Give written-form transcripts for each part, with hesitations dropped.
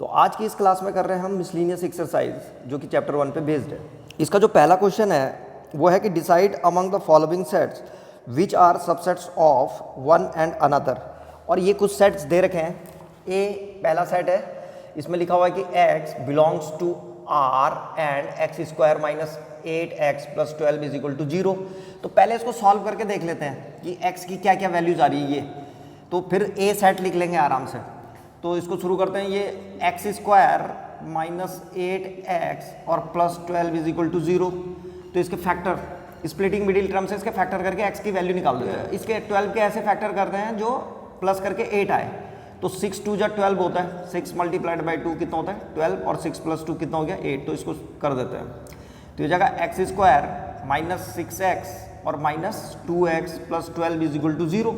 तो आज की इस क्लास में कर रहे हैं हम मिसलिनियस एक्सरसाइज जो कि चैप्टर 1 पे बेस्ड है। इसका जो पहला क्वेश्चन है वो है कि decide among the following sets which are subsets of one and another. और ये कुछ सेट्स दे रखे हैं। ए पहला सेट है, इसमें लिखा हुआ है कि x belongs to R and x square minus 8x plus 12 is equal to 0। तो पहले इसको सॉल्व करके देख लेते हैं कि x की क्या क्या वैल्यूज आ रही है ये, तो फिर ए सेट लिख लेंगे आराम से। तो इसको शुरू करते हैं। ये एक्स स्क्वायर माइनस 8x और प्लस 12 इज इक्वल टू 0। तो इसके फैक्टर स्प्लिटिंग मिडिल टर्म से इसके फैक्टर करके x की वैल्यू निकाल दो। इसके 12 के ऐसे फैक्टर करते हैं जो प्लस करके 8 आए। तो 6 2 जा 12 होता है, 6 मल्टीप्लाइड बाई 2 कितना होता है 12, और 6 प्लस 2 कितना हो गया 8। तो इसको कर देते हैं। तो ये जगह एक्स स्क्वायर माइनस 6x और minus 2x plus 12 is equal to 0।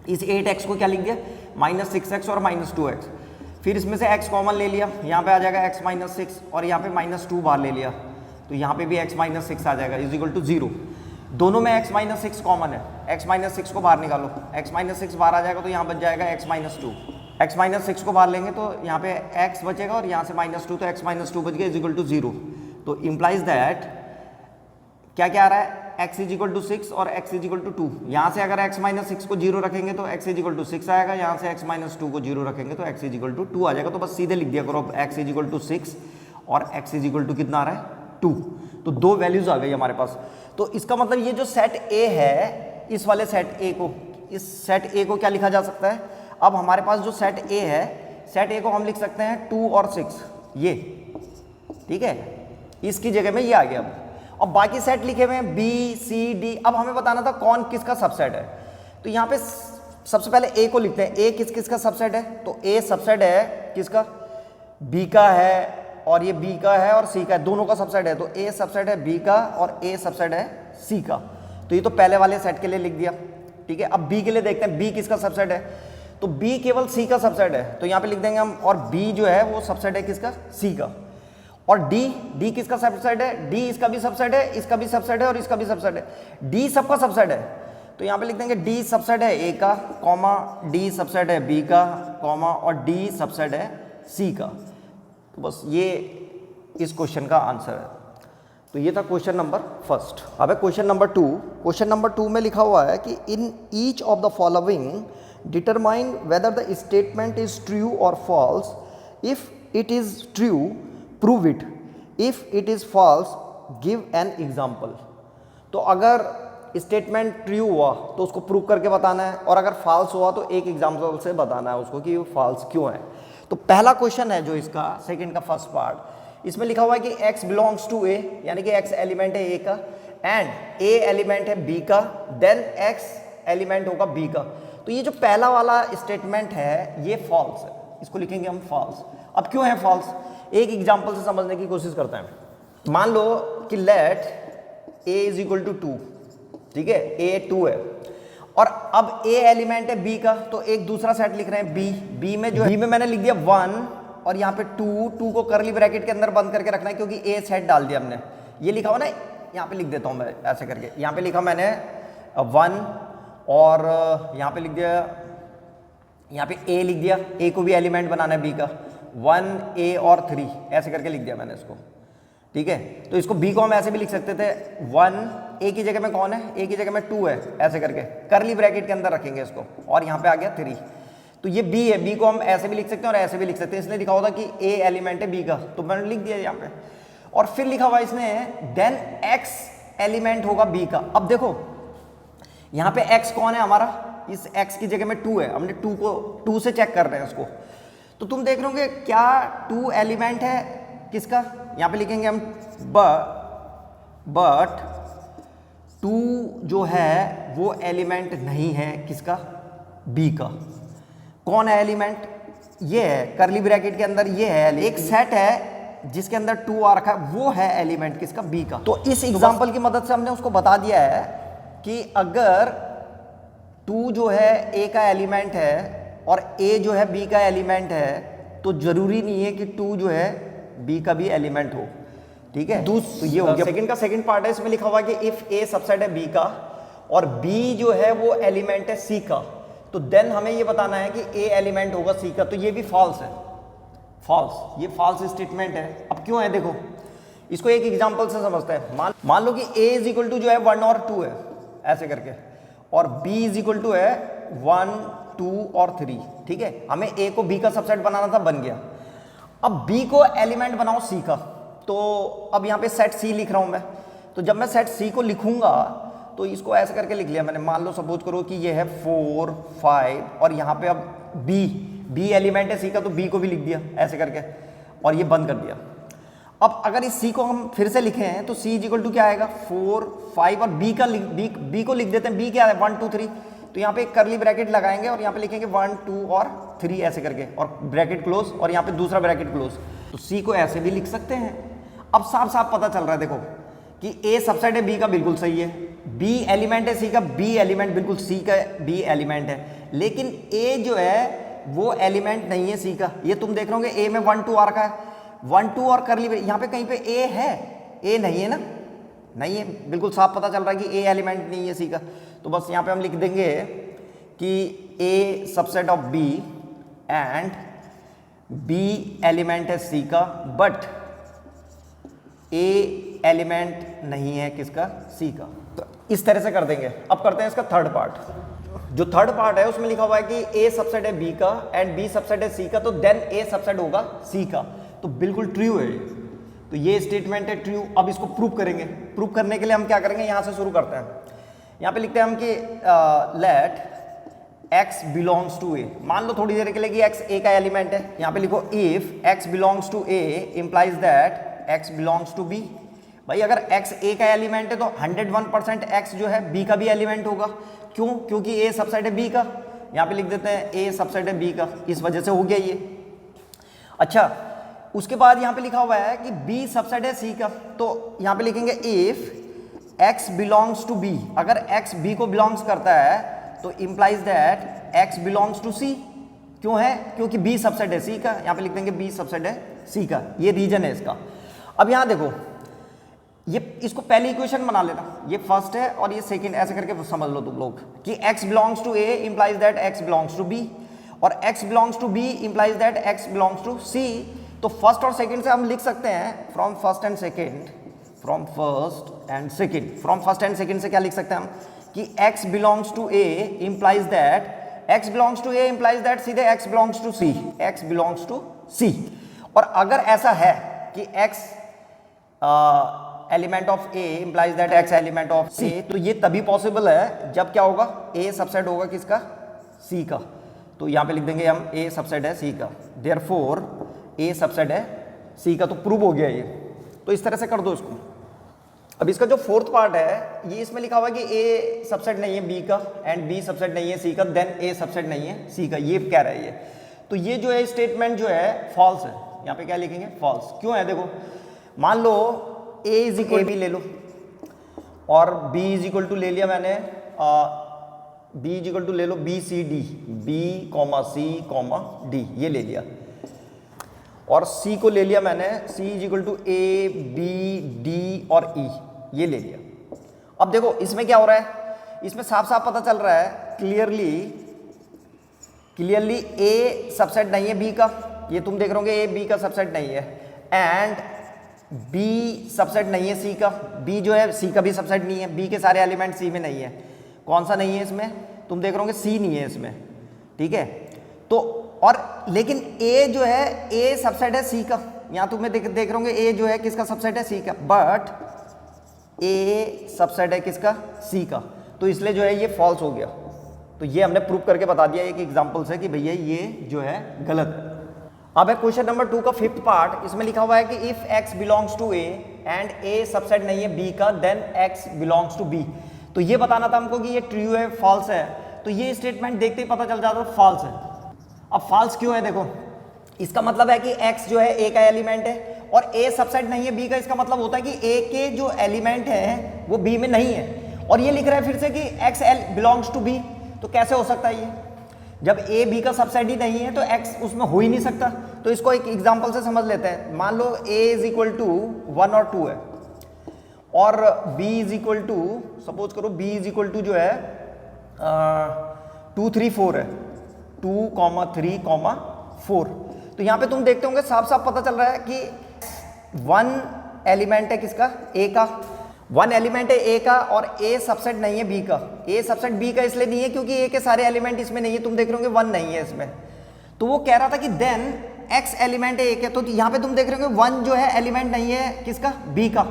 इस 8x को क्या लिख दिया माइनस 6x और माइनस 2x। फिर इसमें से x कॉमन ले लिया, यहाँ पे आ जाएगा x माइनस 6 और यहाँ पे माइनस 2 बाहर ले लिया, तो यहाँ पे भी x माइनस 6 आ जाएगा इज इक्वल टू 0। दोनों में x माइनस 6 कॉमन है, x माइनस 6 को बाहर निकालो, x माइनस 6 बाहर आ जाएगा तो यहाँ बच जाएगा x माइनस 2। x माइनस 6 को बाहर लेंगे तो यहाँ पे x बचेगा और यहाँ से माइनस 2, तो x माइनस 2 बच गया इज इक्वल टू 0। तो इम्प्लाइज दैट क्या क्या आ रहा है x इज इक्वल टू 6 और x इज इक्वल टू 2। यहाँ से अगर x माइनस 6 को 0 रखेंगे तो x इज इक्वल टू 6 आएगा, यहाँ से x माइनस 2 को 0 रखेंगे तो x इज इक्वल टू 2 आ जाएगा। तो बस सीधे लिख दिया करो x इज इक्वल टू 6 और x इज इक्वल टू कितना आ रहा है 2। तो दो वैल्यूज आ गई हमारे पास। तो इसका मतलब ये जो सेट A है, इस वाले सेट A को, इस सेट A को क्या लिखा जा सकता है। अब हमारे पास जो सेट A है, सेट A को हम लिख सकते हैं 2 और 6, ये ठीक है, इसकी जगह में ये आ गया। अब बाकी सेट लिखे हुए हैं B C D। अब हमें बताना था कौन किसका सबसेट है। तो यहाँ पे सबसे पहले A को लिखते हैं। A किस किसका सबसेट है, तो A सबसेट है किसका, B का है, और ये B का है और C का है, दोनों का सबसेट है। तो A सबसेट है B का और A सबसेट है C का। तो ये तो पहले वाले सेट के लिए लिख दिया, ठीक है। अब B के लिए देखते हैं B किसका सबसेट है। तो B केवल C का सबसेट है, तो यहाँ पे लिख देंगे हम, और B जो है वो सबसेट है किसका, C का। और D किसका सबसेट है, D इसका भी सबसेट है, इसका भी सबसेट है और इसका भी सबसेट है। D सबका सबसेट है, तो यहाँ पे लिख देंगे D सबसेट है A का, कॉमा D सबसेट है B का, कॉमा और D सबसेट है C का। तो बस ये इस क्वेश्चन का आंसर है। तो ये था क्वेश्चन नंबर फर्स्ट। अब है क्वेश्चन नंबर 2। क्वेश्चन नंबर 2 में लिखा हुआ है कि in each of the following determine whether the statement is true और false. If it is true prove it, if it is false give an example. तो अगर स्टेटमेंट ट्रू हुआ तो उसको प्रूव करके बताना है, और अगर फॉल्स हुआ तो एक एग्जाम्पल से बताना है उसको कि वो फॉल्स क्यों है। तो पहला क्वेश्चन है जो इसका सेकंड का फर्स्ट पार्ट, इसमें लिखा हुआ है कि x बिलोंग्स टू A, यानी कि x एलिमेंट है A का, एंड A एलिमेंट है B का, देन x एलिमेंट होगा B का। तो ये जो पहला वाला स्टेटमेंट है ये फॉल्स है, इसको लिखेंगे हम फॉल्स। अब क्यों है फॉल्स, एक एग्जाम्पल से समझने की कोशिश करते हैं। मान लो कि let A is equal to 2, ठीक है, A 2 है, और अब A एलिमेंट है B का, तो एक दूसरा सेट लिख रहे हैं B में जो B में मैंने लिख दिया 1 और यहाँ पे 2 को करली ब्रैकेट के अंदर बंद करके रखना है क्योंकि A सेट डाल दिया हमने। ये लिखा हुआ ना, यहाँ पे लिख देता हूँ मैं ऐसे करके, यहाँ पे लिखा मैंने 1 और यहाँ पे लिख दिया, यहाँ पे A लिख दिया, A को भी एलिमेंट बनाना है B का, 1 A और 3 ऐसे करके लिख दिया मैंने इसको, ठीक है। तो इसको B को हम ऐसे भी लिख सकते थे, 1 A की जगह में कौन है, A की जगह में 2 है, ऐसे करके करली ब्रैकेट के अंदर रखेंगे इसको, और यहाँ पे आ गया 3। तो ये B है, B को हम ऐसे भी लिख सकते हैं और ऐसे भी लिख सकते हैं। इसलिए लिखा होता कि A एलिमेंट है B का, तो मैंने लिख दिया यहाँ पे। और फिर लिखा हुआ इसने देन X एलिमेंट होगा B का। अब देखो यहाँ पे X कौन है हमारा, इस X की जगह में 2 है, हमने 2 को 2 से चेक कर रहे हैं उसको। तो तुम देख रहे होंगे क्या 2 एलिमेंट है किसका, यहाँ पे लिखेंगे हम बट 2 जो है वो एलिमेंट नहीं है किसका, B का। कौन है एलिमेंट, ये है, करली ब्रैकेट के अंदर ये है। एक सेट है जिसके अंदर 2 आ रखा है, वो है एलिमेंट किसका, B का। तो इस एग्जांपल की मदद से हमने उसको बता दिया है कि अगर 2 जो है A का एलिमेंट है और A जो है B का एलिमेंट है, तो जरूरी नहीं है कि 2 जो है B का भी एलिमेंट हो, ठीक है। तो ये हो गया सेकंड का सेकंड पार्ट है। इसमें लिखा हुआ है कि इफ A सबसेट है B का और B जो है वो एलिमेंट है C का, तो देन हमें ये बताना है कि A एलिमेंट होगा C का। तो ये भी फॉल्स है, फॉल्स, ये फॉल्स स्टेटमेंट है। अब क्यों है देखो, इसको एक एग्जांपल से समझते हैं। मान लो कि a इज इक्वल टू जो है 1 और 2 है ऐसे करके, और b इज इक्वल टू है 1 2 और 3, ठीक है। हमें a को b का सबसेट बनाना था, बन गया। अब b को एलिमेंट बनाओ c का, तो अब यहाँ पे सेट c लिख रहा हूँ मैं। तो जब मैं सेट c को लिखूंगा तो इसको ऐसे करके लिख लिया मैंने। मान लो सपोज करो कि ये है 4 5 और यहाँ पे अब b एलिमेंट है c का, तो b को भी लिख दिया ऐसे करके, और ये बंद कर दिया। अब अगर इस c को हम फिर से लिखे हैं तो c इज इक्वल टू क्या आएगा 4 5 और b को लिख देते हैं। b क्या है 1 2 3, तो यहाँ पे एक करली ब्रैकेट लगाएंगे और यहाँ पे लिखेंगे 1 2 और 3 ऐसे करके, और ब्रैकेट क्लोज, और यहाँ पे दूसरा ब्रैकेट क्लोज। तो c को ऐसे भी लिख सकते हैं। अब साफ साफ पता चल रहा है देखो कि a सबसेट है b का, बिल्कुल सही है। b एलिमेंट है c का, b एलिमेंट बिल्कुल c का b एलिमेंट है। लेकिन a जो है वो एलिमेंट नहीं है c का। ये तुम देख रहे होगे a में 1 2 आ रखा है, 1 2 और करली, यहाँ पे कहीं पे a है, a नहीं है ना, नहीं है, बिल्कुल साफ पता चल रहा है कि a एलिमेंट नहीं है c का। तो बस यहाँ पे हम लिख देंगे कि a subset of b and b element है c का, बट a एलिमेंट नहीं है किसका, c का। तो इस तरह से कर देंगे। अब करते हैं इसका थर्ड पार्ट। जो थर्ड पार्ट है उसमें लिखा हुआ है कि a सबसेट है b का एंड b सबसेट है c का, तो देन a सबसेट होगा c का। तो बिल्कुल ट्रू है। तो ये स्टेटमेंट है ट्रू। अब इसको प्रूव करेंगे। प्रूव करने के लिए हम क्या करेंगे, यहां से शुरू करते हैं। यहां पे लिखते हैं हम कि let x belongs to a। मान लो थोड़ी देर के लिए कि x a का एलिमेंट है। यहां पे लिखो if x belongs to a implies that x belongs to b। भाई अगर x a का एलिमेंट है तो 101% x जो है b का भी एलिमेंट होगा। क्यों? क्योंकि a सबसेट है b का। यहां पे लिख देते हैं a सबसेट है b का, इस वजह से हो गया ये। अच्छा, उसके बाद यहाँ पे लिखा हुआ है कि b सबसेट है c का, तो यहाँ पे लिखेंगे if x belongs to b। अगर x b को बिलोंग्स करता है तो implies that x belongs to c। क्यों है? क्योंकि b सबसेट है c का। यहाँ पे लिख देंगे b सबसेट है c का, ये रीजन है इसका। अब यहाँ देखो, ये इसको पहली इक्वेशन बना लेना, ये फर्स्ट है और ये सेकंड, ऐसे करके समझ लो तुम लोग कि x belongs to a implies that x belongs to b, और x belongs to b implies that x belongs to c। तो फर्स्ट और सेकंड से हम लिख सकते हैं from first and second, from first and second से क्या लिख सकते हैं हम कि x belongs to a implies that सीधे x बिलोंग्स टू c। और अगर ऐसा है कि x element of a implies that x element of c, तो ये तभी पॉसिबल है जब क्या होगा, a सबसेट होगा किसका, c का। तो यहां पे लिख देंगे हम a सबसेट है c का, देयरफॉर a सबसेट है c का। तो प्रूव हो गया ये। तो इस तरह से कर दो इसको। अब इसका जो फोर्थ पार्ट है, ये इसमें लिखा हुआ है कि a सबसेट नहीं है b का एंड b सबसेट नहीं है c का, देन a सबसेट नहीं है c का, ये कह रहा है ये। तो ये जो है स्टेटमेंट जो है फॉल्स है। यहाँ पे क्या लिखेंगे, फॉल्स। क्यों है देखो, मान लो a इज इक्वल भी ले लो और b इज इक्वल टू ले लिया मैंने, b इज इक्वल टू ले लो b c d, b c d ये ले लिया, और c को ले लिया मैंने, c is equal to a b d और e ये ले लिया। अब देखो इसमें क्या हो रहा है, इसमें साफ साफ पता चल रहा है क्लियरली a सबसेट नहीं है b का, ये तुम देख रहे होगे a b का सबसेट नहीं है, एंड b सबसेट नहीं है c का, b जो है c का भी सबसेट नहीं है, b के सारे एलिमेंट c में नहीं है। कौन सा नहीं है इसमें, तुम देख रहे होगे c नहीं है इसमें, ठीक है। तो और लेकिन a जो है a सबसेट है c का, यहाँ तुम्हें देख रहे होंगे a जो है किसका सबसेट है c का, बट a सबसेट है किसका, c का। तो इसलिए जो है ये फॉल्स हो गया। तो ये हमने प्रूव करके बता दिया एक एग्जांपल से कि भैया ये जो है गलत है। अब है क्वेश्चन नंबर 2 का फिफ्थ पार्ट। इसमें लिखा हुआ है कि if x belongs to a and a subset नहीं है b का, then x belongs to b। तो ये बताना था हमको कि ये ट्रू है फॉल्स है। तो ये स्टेटमेंट देखते ही पता चल जाता है फॉल्स है। अब फॉल्स क्यों है देखो, इसका मतलब है कि x जो है a का एलिमेंट है और a सबसेट नहीं है b का, इसका मतलब होता है कि a के जो एलिमेंट है वो b में नहीं है। और ये लिख रहा है फिर से कि x बिलोंग्स टू b, तो कैसे हो सकता है ये, जब a b का सबसेट ही नहीं है तो x उसमें हो ही नहीं सकता। तो इसको एक एग्जांपल से समझ लेते हैं। मान लो a इज इक्वल टू 1 और 2 है और b is equal to, suppose करो b इज इक्वल टू जो है 2 3 4 है, 2 3 4। तो यहाँ पे तुम देखते होंगे साफ साफ पता चल रहा है कि वन एलिमेंट है किसका, ए का, वन एलिमेंट है ए का, और ए सबसेट नहीं है बी का। ए सबसेट बी का इसलिए नहीं है क्योंकि ए के सारे एलिमेंट इसमें नहीं है, तुम देख रहे होंगे वन नहीं है इसमें। तो वो कह रहा था कि देन एक्स एलिमेंट है ए के, तो यहाँ पे तुम देख रहे होंगे वन जो है एलिमेंट नहीं है किसका, बी का।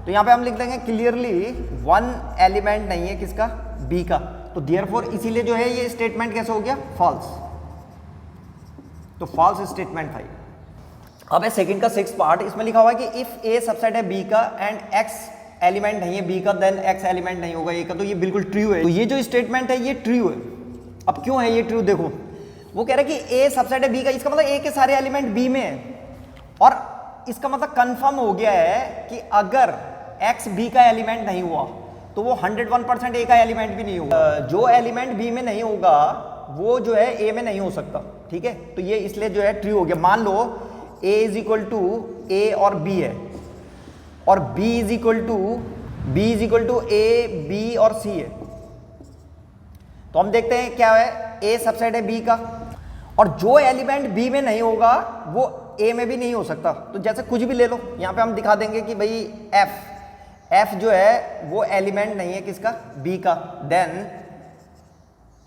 तो यहाँ पे हम लिख देंगे क्लियरली वन एलिमेंट नहीं है किसका, बी का। तो देयरफॉर इसीलिए जो है ये स्टेटमेंट कैसे हो गया, फॉल्स। तो फॉल्स स्टेटमेंट था। अब है सेकंड का 6th पार्ट, इसमें लिखा हुआ है कि इफ ए सबसेट है बी का एंड एक्स एलिमेंट नहीं है बी का, देन एक्स एलिमेंट नहीं होगा ए का। तो ये बिल्कुल ट्रू है। तो ये जो स्टेटमेंट है ये ट्रू है। अब क्यों है ये ट्रू, देखो वो कह रहा है कि ए सबसेट है बी का, इसका मतलब ए के सारे एलिमेंट बी में है, और इसका मतलब कंफर्म हो गया है कि अगर एक्स बी का एलिमेंट नहीं हुआ तो वो 101% ए का एलिमेंट भी नहीं होगा। जो एलिमेंट बी में नहीं होगा वो जो है ए में नहीं हो सकता, ठीक है। तो ये इसलिए जो है ट्रू हो गया। मान लो a is equal to A और b है, और b is equal to A B और c है। तो हम देखते हैं क्या है, a सबसेट है b का, और जो एलिमेंट b में नहीं होगा वो a में भी नहीं हो सकता। तो जैसे कुछ भी ले लो, यहाँ पे हम दिखा देंगे कि भाई f जो है वो एलिमेंट नहीं है किसका, b का, देन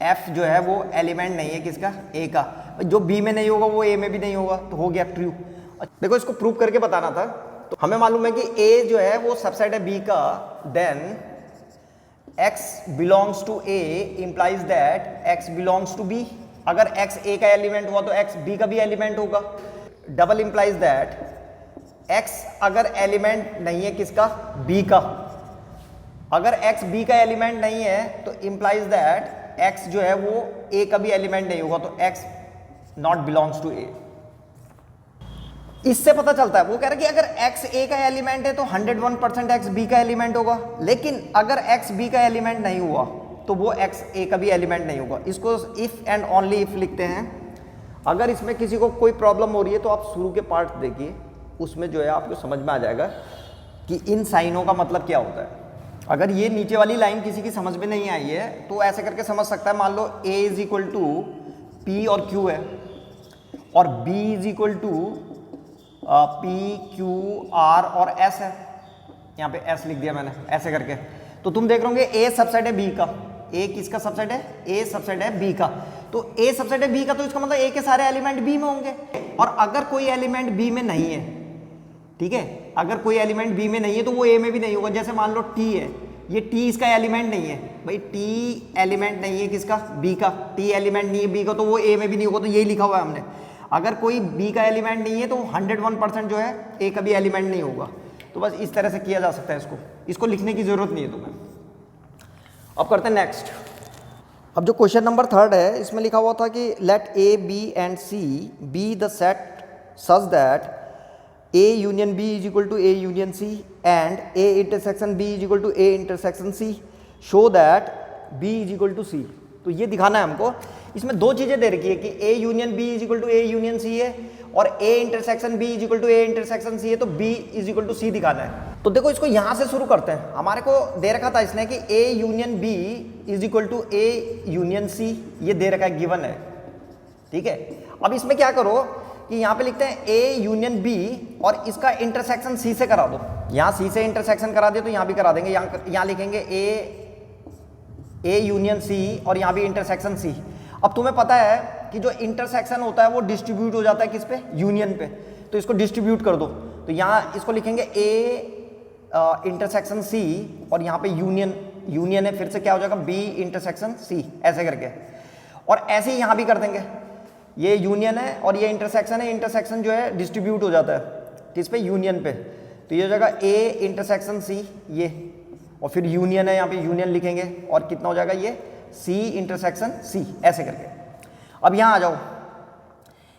f जो है वो एलिमेंट नहीं है किसका, a का। जो b में नहीं होगा वो a में भी नहीं होगा, तो हो गया ट्रू। देखो इसको प्रूव करके बताना था। तो हमें मालूम है कि a जो है वो सबसेट है b का, then x belongs to a implies that x belongs to b। अगर x a का एलिमेंट हुआ तो x b का भी एलिमेंट होगा। डबल इंप्लाइज दैट x अगर एलिमेंट नहीं है किसका, b का, अगर x b का एलिमेंट नहीं है तो इंप्लाइज दैट x जो है वो a का भी एलिमेंट नहीं होगा, तो x not belongs to a। इससे पता चलता है, वो कह रहा है कि अगर x a का एलिमेंट है तो 101% x b का एलिमेंट होगा, लेकिन अगर x b का एलिमेंट नहीं हुआ तो वो x a का भी एलिमेंट नहीं होगा। इसको इफ एंड ओनली इफ लिखते हैं। अगर इसमें किसी को कोई प्रॉब्लम हो रही है तो आप शुरू के पार्ट देखिए, उसमें जो है आपको समझ में आ जाएगा कि इन साइनों का मतलब क्या होता है। अगर ये नीचे वाली लाइन किसी की समझ में नहीं आई है तो ऐसे करके समझ सकता है। मान लो a is equal to P और q है, और b is equal to P Q R और s है। यहाँ पे s लिख दिया मैंने ऐसे करके। तो तुम देख रहे होंगे a सबसेट है b का, a किसका सबसेट है, a सबसेट है b का। तो a सबसेट है b का, तो इसका मतलब a के सारे एलिमेंट b में होंगे। और अगर कोई एलिमेंट b में नहीं है, ठीक है, अगर कोई एलिमेंट b में नहीं है तो वो a में भी नहीं होगा। जैसे मान लो t है, ये t इसका एलिमेंट नहीं है भाई, t एलिमेंट नहीं है किसका, b का, t एलिमेंट नहीं है b का, तो वो a में भी नहीं होगा। तो यही लिखा हुआ है हमने। अगर कोई b का एलिमेंट नहीं है तो 101% जो है a का भी एलिमेंट नहीं होगा। तो बस इस तरह से किया जा सकता है इसको लिखने की जरूरत नहीं है तुम्हें। अब करते हैं नेक्स्ट। अब जो क्वेश्चन नंबर 3 है, इसमें लिखा हुआ था कि let a b and c be the set such that a union b is equal to a union c and a intersection b is equal to a intersection c, show that b is equal to c। तो ये दिखाना है हमको। इसमें दो चीजें दे रखी है कि a union b is equal to a union c है, और a intersection b is equal to a intersection c है, तो b is equal to c दिखाना है। तो देखो इसको यहां से शुरू करते हैं। हमारे को दे रखा था इसने कि a union b is equal to a union c, ये दे रखा है, गिवन है, ठीक है। अब इसमें क्या करो कि यहाँ पे लिखते हैं a यूनियन b और इसका इंटरसेक्शन c से करा दो। यहाँ c से इंटरसेक्शन करा दे तो यहाँ भी करा देंगे। यहाँ लिखेंगे a यूनियन c और यहाँ भी इंटरसेक्शन c। अब तुम्हें पता है कि जो इंटरसेक्शन होता है वो डिस्ट्रीब्यूट हो जाता है किस पे, यूनियन पे। तो इसको डिस्ट्रीब्यूट कर दो। तो यहाँ इसको लिखेंगे a इंटरसेक्शन c और यहाँ पे यूनियन है, फिर से क्या हो जाएगा, b इंटरसेक्शन c, ऐसे करके। और ऐसे ही यहाँ भी कर देंगे। ये यूनियन है और ये इंटरसेक्शन है, इंटरसेक्शन जो है डिस्ट्रीब्यूट हो जाता है किस पे, यूनियन पे। तो ये हो जाएगा a इंटरसेक्शन c ये, और फिर यूनियन है, यहाँ पे यूनियन लिखेंगे, और कितना हो जाएगा ये c इंटरसेक्शन c, ऐसे करके। अब यहाँ आ जाओ,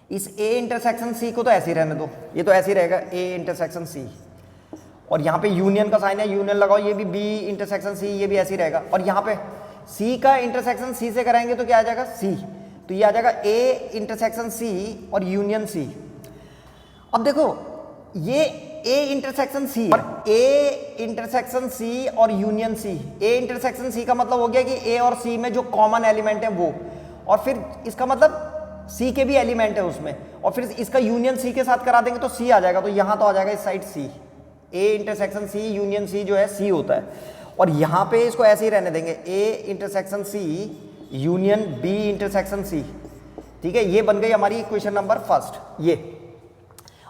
इस a इंटरसेक्शन c को तो ऐसे ही रहने दो, ये तो ऐसे ही रहेगा a इंटरसेक्शन c, और यहाँ पे यूनियन का साइन है, यूनियन लगाओ, ये भी b इंटरसेक्शन c, ये भी ऐसे ही रहेगा। और यहाँ पे c का इंटरसेक्शन c से कराएंगे तो क्या आ जाएगा, c। तो ये आ जाएगा a इंटरसेक्शन c और यूनियन c। अब देखो ये a इंटरसेक्शन c और a इंटरसेक्शन c और union c। a intersection c का मतलब हो गया कि a और c में जो कॉमन एलिमेंट है वो, और फिर इसका मतलब सी के भी एलिमेंट है उसमें, और फिर इसका यूनियन सी के साथ करा देंगे तो सी आ जाएगा, तो यहाँ तो आ जाएगा इस side C, A intersection C union C जो है सी होता है, और यहाँ पे इसको ऐसे ही रहने देंगे, A intersection C union B intersection C. ठीक है, ये बन गई हमारी इक्वेशन नंबर फर्स्ट ये।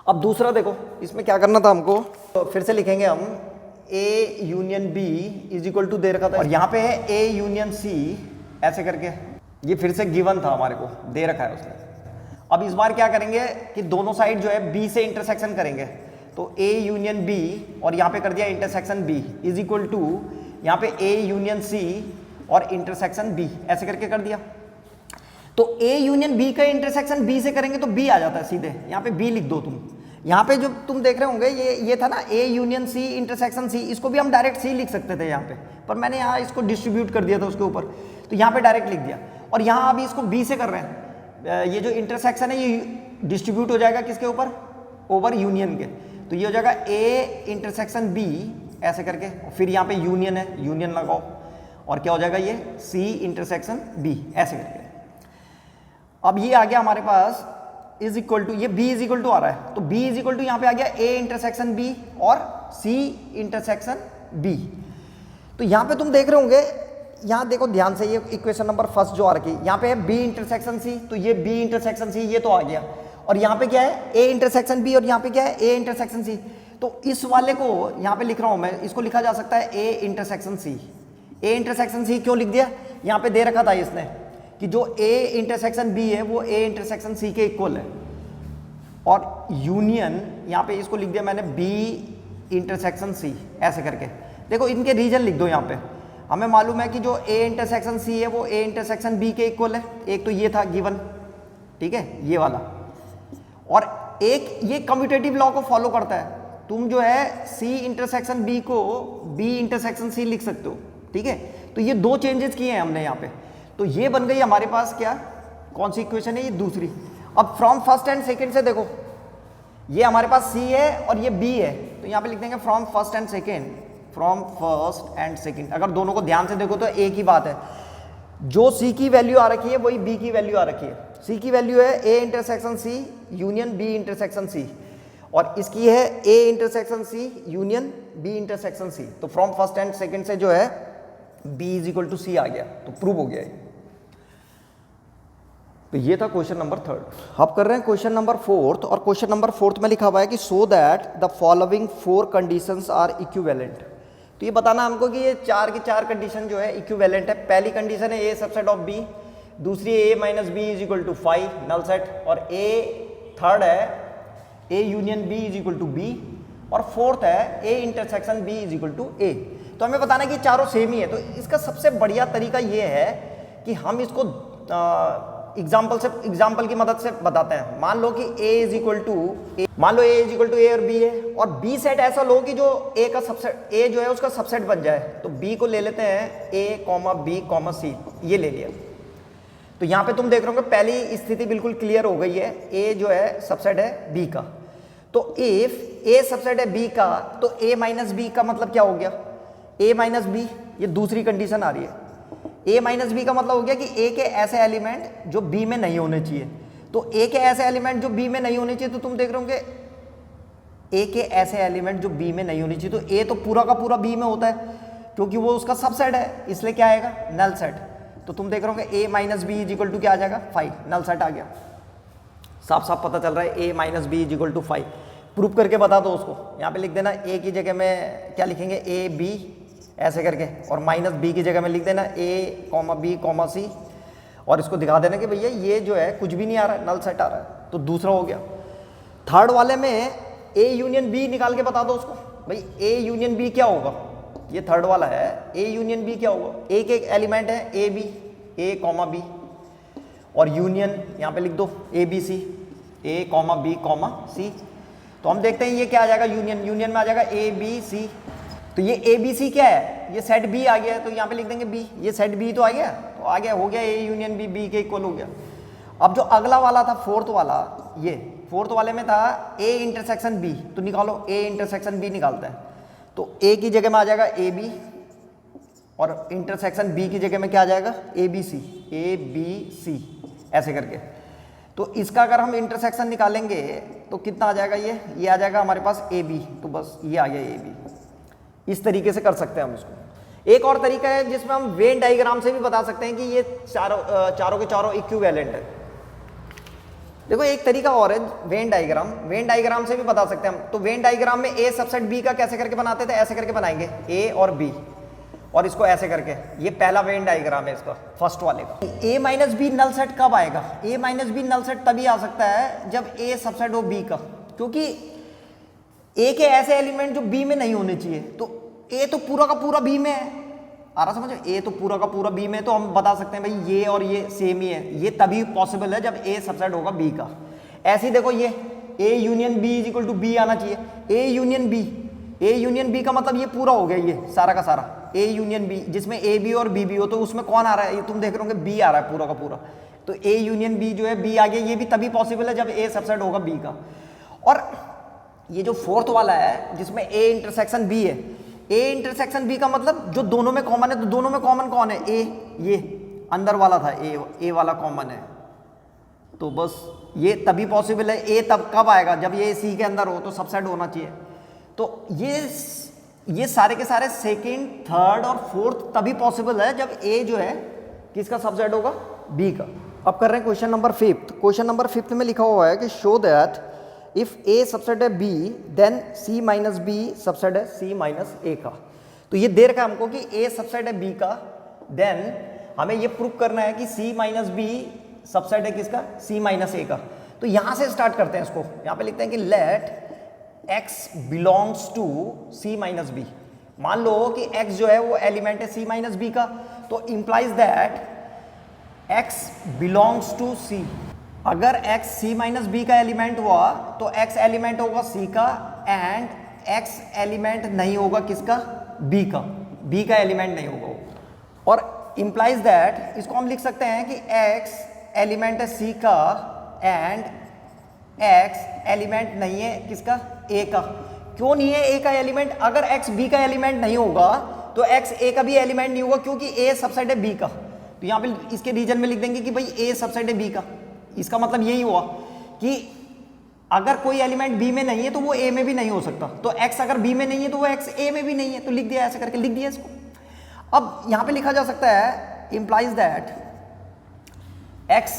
अब दूसरा देखो, इसमें क्या करना था हमको, तो फिर से लिखेंगे हम A union B is equal to दे रखा था, और यहाँ पे है ए यूनियन सी ऐसे करके, ये फिर से गिवन था हमारे को, दे रखा है उसने। अब इस बार क्या करेंगे कि दोनों साइड जो है बी से इंटरसेक्शन करेंगे, तो ए यूनियन बी और यहाँ पे कर दिया intersection B is equal to यहाँ पे ए यूनियन सी और इंटरसेक्शन बी ऐसे करके कर दिया। तो ए यूनियन बी का इंटरसेक्शन बी से करेंगे तो बी आ जाता है सीधे, यहाँ पे बी लिख दो तुम। यहाँ पे जो तुम देख रहे होंगे ये था ना A union C intersection C, इसको भी हम डायरेक्ट सी लिख सकते थे यहाँ पे, पर मैंने यहाँ इसको डिस्ट्रीब्यूट कर दिया था उसके ऊपर, तो यहाँ पे डायरेक्ट लिख दिया। और यहाँ अभी इसको बी से कर रहे हैं, ये जो इंटरसेक्शन है ये डिस्ट्रीब्यूट हो जाएगा किसके ऊपर, ओवर यूनियन के, तो ये हो जाएगा ए इंटरसेक्शन बी ऐसे करके, फिर यहाँ पे यूनियन है, यूनियन लगाओ, और क्या हो जाएगा ये सी इंटरसेक्शन बी ऐसे करके। अब ये आ गया हमारे पास इज इक्वल टू, ये b इज इक्वल टू आ रहा है, तो b इज इक्वल टू यहाँ पे आ गया a इंटरसेक्शन b और c इंटरसेक्शन b। तो यहाँ पे तुम देख रहे होंगे, यहाँ देखो ध्यान से, ये इक्वेशन नंबर फर्स्ट जो आ रखी है यहाँ पे है b इंटरसेक्शन c, तो ये b इंटरसेक्शन c ये तो आ गया, और यहाँ पे क्या है a इंटरसेक्शन b और यहाँ पे क्या है a इंटरसेक्शन c। तो इस वाले को यहाँ पे लिख रहा हूँ मैं, इसको लिखा जा सकता है a intersection c। a intersection c क्यों लिख दिया, यहाँ पे दे रखा था इसने कि जो A इंटरसेक्शन B है वो A इंटरसेक्शन C के इक्वल है, और यूनियन यहाँ पे इसको लिख दिया मैंने B इंटरसेक्शन C ऐसे करके। देखो इनके रीजन लिख दो यहाँ पे, हमें मालूम है कि जो A इंटरसेक्शन C है वो A इंटरसेक्शन B के इक्वल है, एक तो ये था गिवन, ठीक है ये वाला, और एक ये कम्यूटेटिव लॉ को फॉलो करता है, तुम जो है C इंटरसेक्शन B को B इंटरसेक्शन C लिख सकते हो, ठीक है। तो ये दो चेंजेस किए हैं हमने यहाँ पे, तो ये बन गई हमारे पास क्या, कौन सी इक्वेशन है, ये दूसरी। अब फ्रॉम फर्स्ट एंड सेकंड से देखो, ये हमारे पास C है और ये B है, तो यहाँ पे लिख देंगे from first and second, from first and second. अगर दोनों को ध्यान से देखो तो एक ही बात है, जो C की वैल्यू आ रखी है वही B की वैल्यू आ रखी है। C की वैल्यू है A intersection C union B intersection C, और इसकी है A intersection C union B intersection C। तो फ्रॉम फर्स्ट एंड सेकंड से जो है B is equal to C आ गया, तो प्रूव हो गया है। तो ये था क्वेश्चन नंबर थर्ड। अब कर रहे हैं क्वेश्चन नंबर फोर्थ, और क्वेश्चन नंबर फोर्थ में लिखा हुआ है कि so that the following 4 conditions are equivalent. तो ये बताना हमको कि ये 4 की 4 कंडीशन जो है इक्विवेलेंट है। पहली कंडीशन है A सबसेट ऑफ B, दूसरी A minus B is equal to 5 null set, और थर्ड है A union B is equal to B, और फोर्थ है A intersection B is equal to A। तो हमें बताना है कि चारों सेम ही है। तो इसका सबसे बढ़िया तरीका ये है कि हम इसको एग्जाम्पल की मदद से बताते हैं। मान लो कि A is equal to A, मान लो A is equal to A और B है, और B सेट ऐसा लो कि जो A का सबसेट, A जो है उसका सबसेट बन जाए। तो B को ले लेते हैं A, B, C, ये ले लिया। तो यहाँ पे तुम देख रहे हो पहली स्थिति बिल्कुल क्लियर हो गई है, A जो है सबसेट है B का। तो इफ A सबसेट है B का, तो A माइनस बी का मतलब क्या हो गया, A माइनस बी, ये दूसरी कंडीशन आ रही है। A माइनस बी का मतलब हो गया कि A के ऐसे एलिमेंट जो B में नहीं होने चाहिए। तो A के ऐसे एलिमेंट जो B में नहीं होने चाहिए, तो तुम देख रहे होंगे A के ऐसे एलिमेंट जो B में नहीं होने चाहिए, तो A तो पूरा का पूरा B में होता है क्योंकि वो उसका सबसेट है, इसलिए क्या आएगा नल सेट। तो तुम देख रहे होंगे A minus B is equal to क्या आ जाएगा 5, नल सेट आ गया। साफ साफ पता चल रहा है A minus B is equal to 5। Proof करके बता दो उसको, यहाँ पे लिख देना A की जगह में क्या लिखेंगे A B ऐसे करके, और माइनस B की जगह में लिख देना A, B, C, और इसको दिखा देना कि भैया ये जो है कुछ भी नहीं आ रहा है, नल सेट आ रहा है। तो दूसरा हो गया। थर्ड वाले में A यूनियन B निकाल के बता दो उसको, भाई A यूनियन B क्या होगा, ये थर्ड वाला है, A यूनियन B क्या होगा। A के एलिमेंट है A, B, और यूनियन यहाँ पे लिख दो A, B, C, A, B, C। तो हम देखते हैं ये क्या आ जाएगा, यूनियन में आ जाएगा A, B, C। तो ये A, B, C क्या है, ये सेट B आ गया है, तो यहाँ पे लिख देंगे B, ये सेट B तो आ गया, तो आ गया, हो गया A यूनियन B, B के इक्वल हो गया। अब जो अगला वाला था फोर्थ वाला, ये फोर्थ वाले में था A इंटरसेक्शन B, तो निकालो A इंटरसेक्शन B निकालते हैं। तो A की जगह में आ जाएगा A B, और इंटरसेक्शन B की जगह में क्या आ जाएगा A B C ऐसे करके। तो इसका अगर हम इंटरसेक्शन निकालेंगे तो कितना आ जाएगा, ये आ जाएगा हमारे पास ए बी, तो बस ये आ गया ए बी। इस तरीके से कर सकते हैं हम इसको। एक और तरीका है जिसमें हम वेन डायग्राम से भी बता सकते हैं कि ये चारों के चारों इक्विवेलेंट है। देखो एक तरीका और है वेन डायग्राम से भी बता सकते हैं हम। तो वेन डायग्राम में ए सबसेट बी का कैसे करके बनाते थे, ऐसे करके बनाएंगे ए और बी, और इसको ऐसे करके, ये पहला वेन डायग्राम है इसका, फर्स्ट वाले का। ए माइनस बी नल सेट कब आएगा, ए माइनस बी नल सेट तभी आ सकता है जब ए सबसेट हो बी का, क्योंकि ए के ऐसे एलिमेंट जो बी में नहीं होने चाहिए। तो ए तो पूरा का पूरा बी में है, आ रहा समझो, ए तो पूरा का पूरा बी में, तो हम बता सकते हैं भाई ये और ये सेम ही है। ये तभी पॉसिबल है जब ए सबसेट होगा बी का। ऐसे ही देखो ये A union B is equal to B आना चाहिए। ए यूनियन बी का मतलब ये पूरा हो गया, ये सारा का सारा ए यूनियन बी, जिसमें ए बी और बी बी हो, तो उसमें कौन आ रहा है, ये तुम देख रहे होंगे बी आ रहा है पूरा का पूरा। तो ए यूनियन बी जो है बी आ गया, ये भी तभी पॉसिबल है जब ए सबसेट होगा बी का। और ये जो फोर्थ वाला है जिसमें ए इंटरसेक्शन बी है, ए इंटरसेक्शन बी का मतलब जो दोनों में कॉमन है, तो दोनों में कॉमन कौन है, ए, ये अंदर वाला था ए वाला कॉमन है, तो बस ये तभी पॉसिबल है। ए तब कब आएगा, जब ये सी के अंदर हो, तो सबसेट होना चाहिए। तो ये सारे के सारे सेकंड, थर्ड और फोर्थ तभी पॉसिबल है जब ए जो है किसका सबसेट होगा, बी का। अब कर रहे हैं क्वेश्चन नंबर 5। क्वेश्चन नंबर 5 में लिखा हुआ है कि show that if A subset है बी देन सी माइनस बी सबसेट है सी माइनस ए का। तो ये दे रखा है हमको कि ए सबसेट है बी का, देन हमें ये प्रूव करना है कि सी माइनस बी सबसेट है किसका, सी माइनस ए का। तो यहां से स्टार्ट करते हैं इसको। यहां पे लिखते हैं कि let x belongs to c minus B. मान लो कि x जो है वो एलिमेंट है c माइनस बी का, तो implies that x belongs to c। अगर x c माइनस बी का एलिमेंट हुआ तो x एलिमेंट होगा c का, एंड x एलिमेंट नहीं होगा किसका, b का, b का एलिमेंट नहीं होगा। और इंप्लाइज दैट, इसको हम लिख सकते हैं कि x एलिमेंट है c का एंड x एलिमेंट नहीं है किसका, a का। क्यों नहीं है a का एलिमेंट, अगर x b का एलिमेंट नहीं होगा तो x a का भी एलिमेंट नहीं होगा, क्योंकि a सबसेट है b का। तो यहाँ पे इसके रीजन में लिख देंगे कि भाई a सबसेट है b का। इसका मतलब यही हुआ कि अगर कोई एलिमेंट b में नहीं है तो वो a में भी नहीं हो सकता। तो x अगर b में नहीं है तो वो x a में भी नहीं है, तो लिख दिया, ऐसे करके लिख दिया इसको। अब यहाँ पे लिखा जा सकता है इंप्लाइज दैट x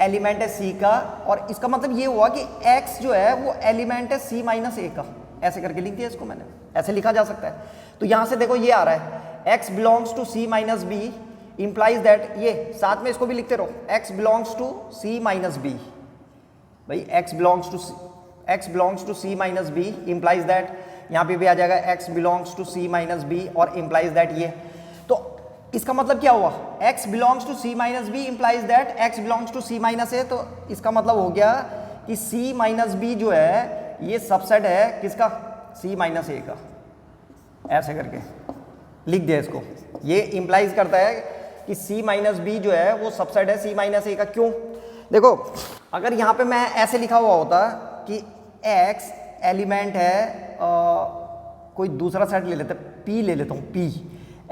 एलिमेंट है c का, और इसका मतलब ये हुआ कि x जो है वो एलिमेंट है c माइनस a का। ऐसे करके लिख दिया इसको मैंने, ऐसे लिखा जा सकता है। तो यहां से देखो ये आ रहा है x belongs to c minus B, implies that, ये साथ में इसको भी लिखते रहो, x belongs to c minus B. भाई x belongs to c minus B, implies that, यहाँ पे भी आ जाएगा x belongs to c minus B, और इंप्लाइज दैट ये। तो इसका मतलब क्या हुआ, x belongs to c minus B implies that x belongs to c minus A. तो इसका मतलब हो गया कि c माइनस बी जो है ये सबसेट है किसका, c माइनस ए का। ऐसे करके लिख दिया इसको। ये इंप्लाइज करता है कि c माइनस बी जो है वो सबसेट है c माइनस ए का। क्यों, देखो अगर यहाँ पे मैं ऐसे लिखा हुआ होता कि x एलिमेंट है कोई दूसरा सेट ले लेते, p ले लेता हूँ, p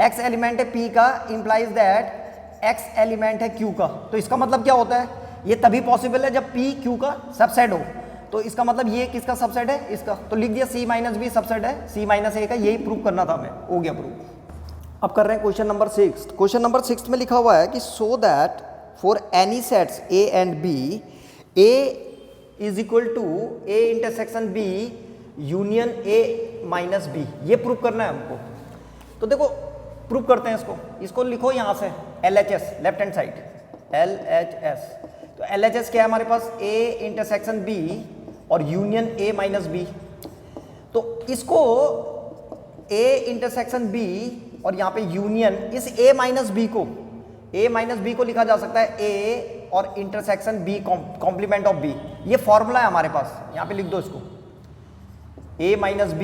x एलिमेंट है p का, इंप्लाइज दैट x एलिमेंट है q का। तो इसका मतलब क्या होता है, ये तभी पॉसिबल है जब p q का सबसेट हो। तो इसका मतलब ये किसका सबसेट है, इसका। तो लिख दिया c माइनस बी सबसेट है c माइनस ए का। यही प्रूव करना था हमें, हो गया प्रूव। अब कर रहे हैं क्वेश्चन नंबर 6। क्वेश्चन नंबर 6 में लिखा हुआ है कि so that for any sets a and b, a is equal to a intersection b union a minus b। ये प्रूव करना है हमको। तो देखो प्रूव करते हैं इसको लिखो यहाँ से LHS, left hand side LHS। तो LHS क्या है हमारे पास, a इंटरसेक्शन b और यूनियन a माइनस b। तो इसको a इंटरसेक्शन b और यहाँ पे यूनियन इस a माइनस b को लिखा जा सकता है a और intersection b complement of b। ये फॉर्मूला है हमारे पास, यहाँ पे लिख दो इसको, a minus b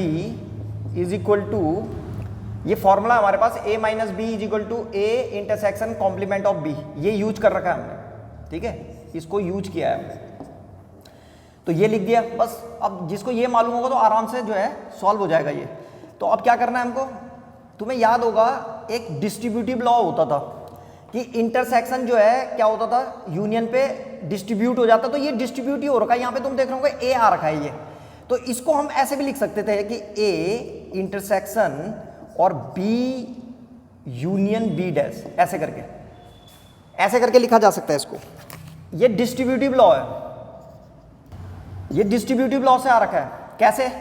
is equal to, ये फॉर्मूला हमारे पास a minus B is equal to a intersection complement of b। ये यूज कर रखा है हमने, ठीक है, इसको यूज किया है हमने। तो ये लिख दिया बस। अब जिसको ये मालूम होगा तो आराम से जो है सॉल्व हो जाएगा ये। तो अब क्या करना है हमको, तुम्हें याद होगा एक डिस्ट्रीब्यूटिव लॉ होता था कि इंटरसेक्शन जो है क्या होता था, यूनियन पे डिस्ट्रीब्यूट हो जाता, तो ये डिस्ट्रीब्यूट ही हो रखा है, यहाँ पे तुम देख रहे होगे ए आ रखा है ये, तो इसको हम ऐसे भी लिख सकते थे कि ए इंटरसेक्शन और बी यूनियन बी डैश, ऐसे करके लिखा जा सकता है इसको। ये डिस्ट्रीब्यूटिव लॉ है, ये डिस्ट्रीब्यूटिव लॉ से आ रखा है। कैसे?